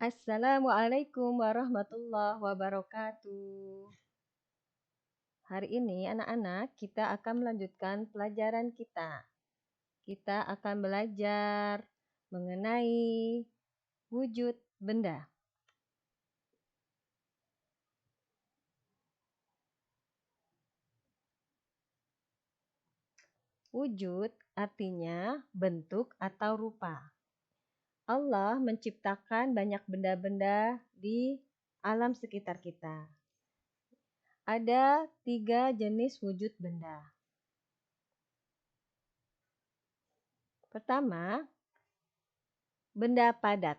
Assalamualaikum warahmatullahi wabarakatuh. Hari ini anak-anak kita akan melanjutkan pelajaran kita. Kita akan belajar mengenai wujud benda. Wujud artinya bentuk atau rupa. Allah menciptakan banyak benda-benda di alam sekitar kita. Ada 3 jenis wujud benda. Pertama, benda padat.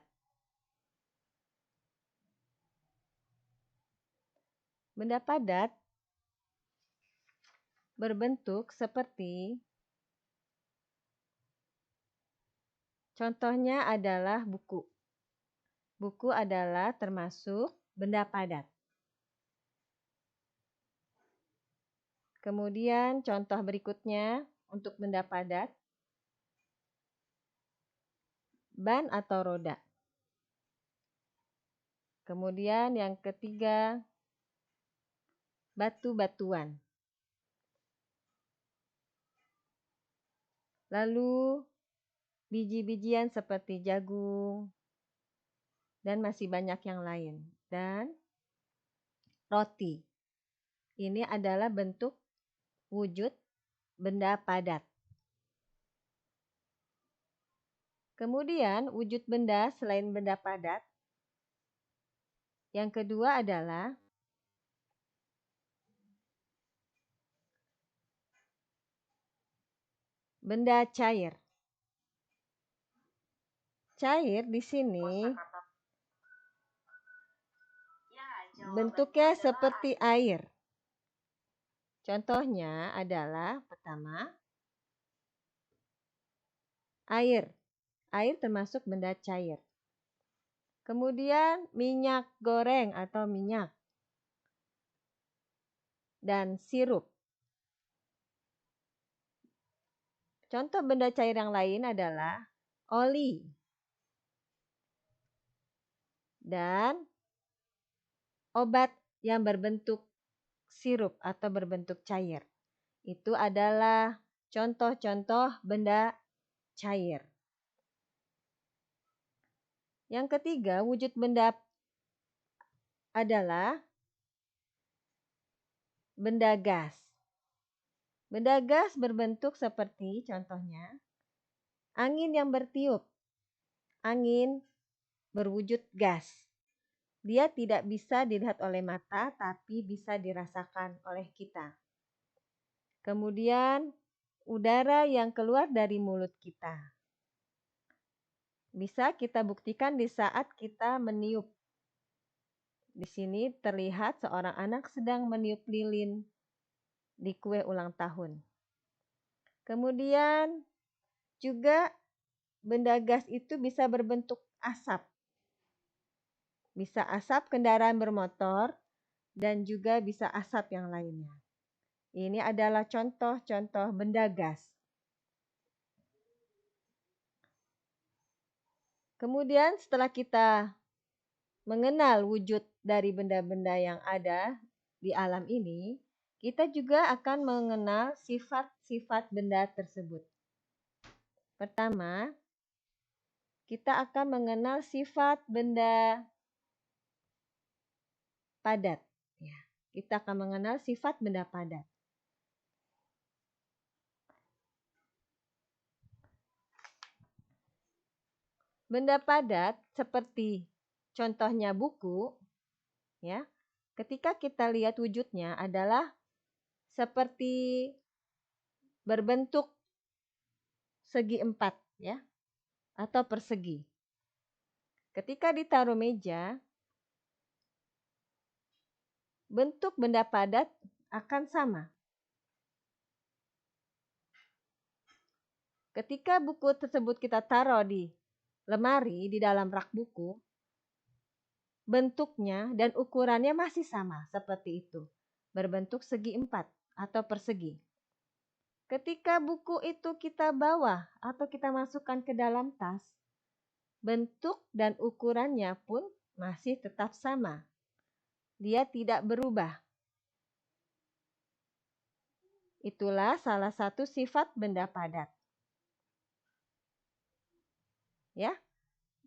Benda padat berbentuk seperti, contohnya adalah buku. Buku adalah termasuk benda padat. Kemudian contoh berikutnya untuk benda padat, ban atau roda. Kemudian yang ketiga, batu-batuan. Lalu biji-bijian seperti jagung dan masih banyak yang lain. Dan roti. Ini adalah bentuk wujud benda padat. Kemudian wujud benda selain benda padat, yang kedua adalah benda cair. Cair di sini bentuknya seperti air. Contohnya adalah pertama, air. Air termasuk benda cair. Kemudian minyak goreng atau minyak. Dan sirup. Contoh benda cair yang lain adalah oli. Dan obat yang berbentuk sirup atau berbentuk cair. Itu adalah contoh-contoh benda cair. Yang ketiga, wujud benda adalah benda gas. Benda gas berbentuk seperti contohnya angin yang bertiup. Angin berwujud gas. Dia tidak bisa dilihat oleh mata, tapi bisa dirasakan oleh kita. Kemudian udara yang keluar dari mulut kita. Bisa kita buktikan di saat kita meniup. Di sini terlihat seorang anak sedang meniup lilin di kue ulang tahun. Kemudian juga benda gas itu bisa berbentuk asap. Bisa asap kendaraan bermotor dan juga bisa asap yang lainnya. Ini adalah contoh-contoh benda gas. Kemudian setelah kita mengenal wujud dari benda-benda yang ada di alam ini, kita juga akan mengenal sifat-sifat benda tersebut. Pertama, kita akan mengenal sifat benda padat. Ya, kita akan mengenal sifat benda padat. Benda padat seperti contohnya buku, ya. Ketika kita lihat wujudnya adalah seperti berbentuk segi empat, ya, atau persegi. Ketika ditaruh meja, bentuk benda padat akan sama. Ketika buku tersebut kita taruh di lemari di dalam rak buku, bentuknya dan ukurannya masih sama seperti itu. Berbentuk segi empat atau persegi. Ketika buku itu kita bawa atau kita masukkan ke dalam tas, bentuk dan ukurannya pun masih tetap sama. Dia tidak berubah. Itulah salah satu sifat benda padat. Ya.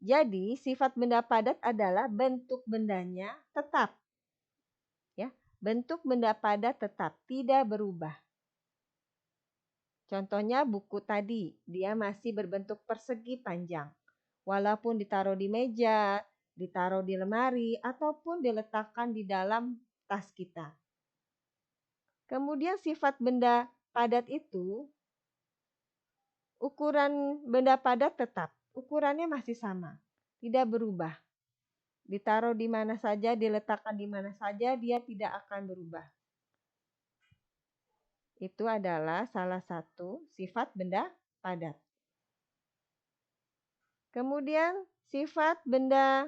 Jadi, sifat benda padat adalah bentuk bendanya tetap. Ya, bentuk benda padat tetap, tidak berubah. Contohnya buku tadi, dia masih berbentuk persegi panjang. Walaupun ditaruh di meja, ditaruh di lemari, ataupun diletakkan di dalam tas kita. Kemudian sifat benda padat itu, ukuran benda padat tetap. Ukurannya masih sama, tidak berubah. Ditaruh di mana saja, diletakkan di mana saja, dia tidak akan berubah. Itu adalah salah satu sifat benda padat. Kemudian sifat benda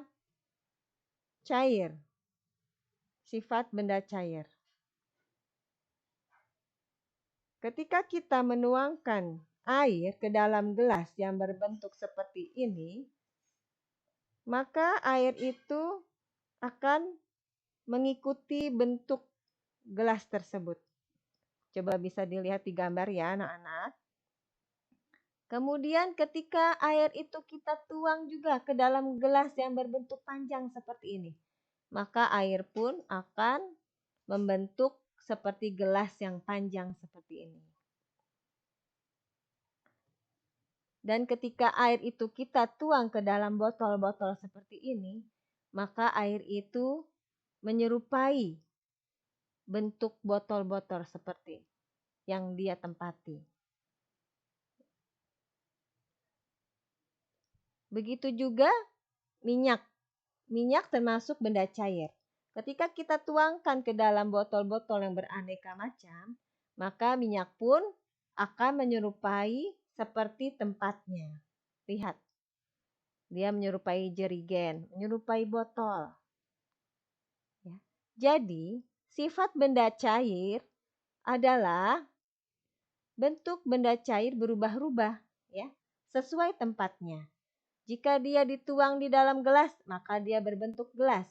cair. Sifat benda cair. Ketika kita menuangkan air ke dalam gelas yang berbentuk seperti ini, maka air itu akan mengikuti bentuk gelas tersebut. Coba bisa dilihat di gambar ya anak-anak. Kemudian ketika air itu kita tuang juga ke dalam gelas yang berbentuk panjang seperti ini, maka air pun akan membentuk seperti gelas yang panjang seperti ini. Dan ketika air itu kita tuang ke dalam botol-botol seperti ini, maka air itu menyerupai bentuk botol-botol seperti yang dia tempati. Begitu juga minyak. Minyak termasuk benda cair. Ketika kita tuangkan ke dalam botol-botol yang beraneka macam, maka minyak pun akan menyerupai seperti tempatnya. Lihat, dia menyerupai jerigen, menyerupai botol. Ya. Jadi, sifat benda cair adalah bentuk benda cair berubah-ubah, ya, sesuai tempatnya. Jika dia dituang di dalam gelas, maka dia berbentuk gelas.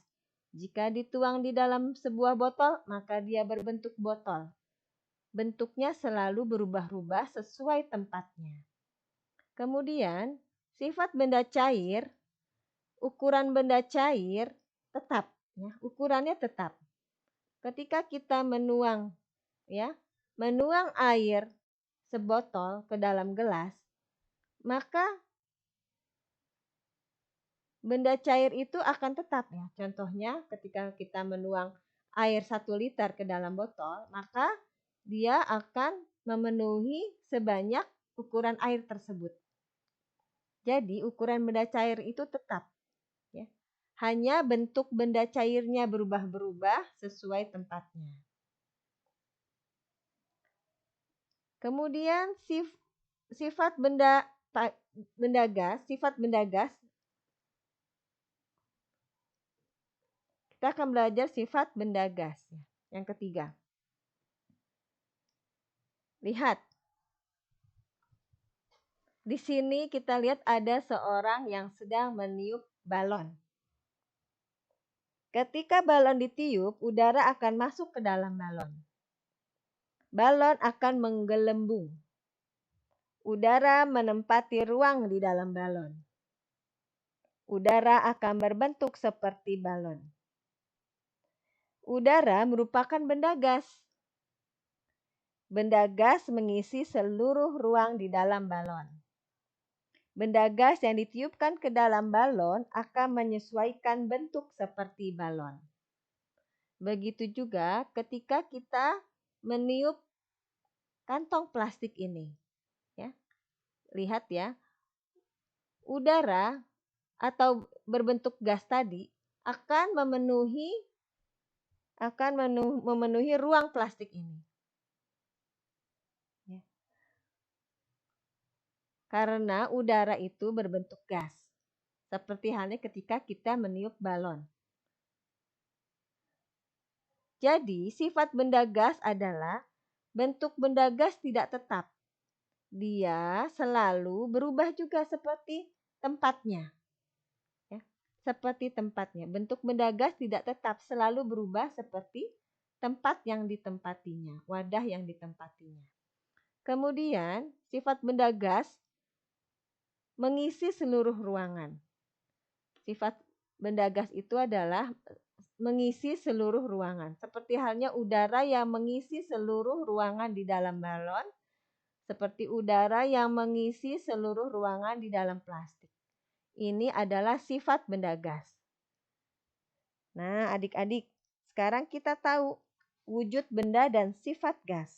Jika dituang di dalam sebuah botol, maka dia berbentuk botol. Bentuknya selalu berubah-ubah sesuai tempatnya. Kemudian, sifat benda cair, ukuran benda cair tetap, ya, ukurannya tetap. Ketika kita menuang air sebotol ke dalam gelas, maka benda cair itu akan tetap ya. Contohnya ketika kita menuang air 1 liter ke dalam botol, maka dia akan memenuhi sebanyak ukuran air tersebut. Jadi ukuran benda cair itu tetap. Ya. Hanya bentuk benda cairnya berubah-berubah sesuai tempatnya. Kemudian sifat benda gas, kita akan belajar sifat benda gas. Yang ketiga. Lihat. Di sini kita lihat ada seorang yang sedang meniup balon. Ketika balon ditiup, udara akan masuk ke dalam balon. Balon akan menggelembung. Udara menempati ruang di dalam balon. Udara akan berbentuk seperti balon. Udara merupakan benda gas. Benda gas mengisi seluruh ruang di dalam balon. Benda gas yang ditiupkan ke dalam balon akan menyesuaikan bentuk seperti balon. Begitu juga ketika kita meniup kantong plastik ini. Ya. Lihat ya, udara atau berbentuk gas tadi akan memenuhi ruang plastik ini. Ya. Karena udara itu berbentuk gas. Seperti halnya ketika kita meniup balon. Jadi, sifat benda gas adalah bentuk benda gas tidak tetap. Dia selalu berubah juga seperti tempatnya. seperti tempatnya. Bentuk benda gas tidak tetap, selalu berubah seperti tempat yang ditempatinya, wadah yang ditempatinya. Kemudian, sifat benda gas mengisi seluruh ruangan. Sifat benda gas itu adalah mengisi seluruh ruangan. Seperti halnya udara yang mengisi seluruh ruangan di dalam balon, seperti udara yang mengisi seluruh ruangan di dalam plastik. Ini adalah sifat benda gas. Nah, adik-adik, sekarang kita tahu wujud benda dan sifat gas.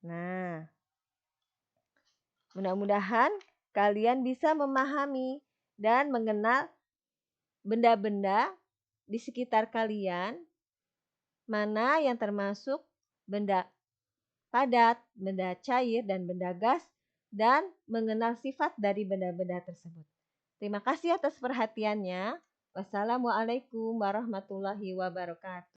Nah, mudah-mudahan kalian bisa memahami dan mengenal benda-benda di sekitar kalian, mana yang termasuk benda padat, benda cair, dan benda gas, dan mengenal sifat dari benda-benda tersebut. Terima kasih atas perhatiannya. Wassalamualaikum warahmatullahi wabarakatuh.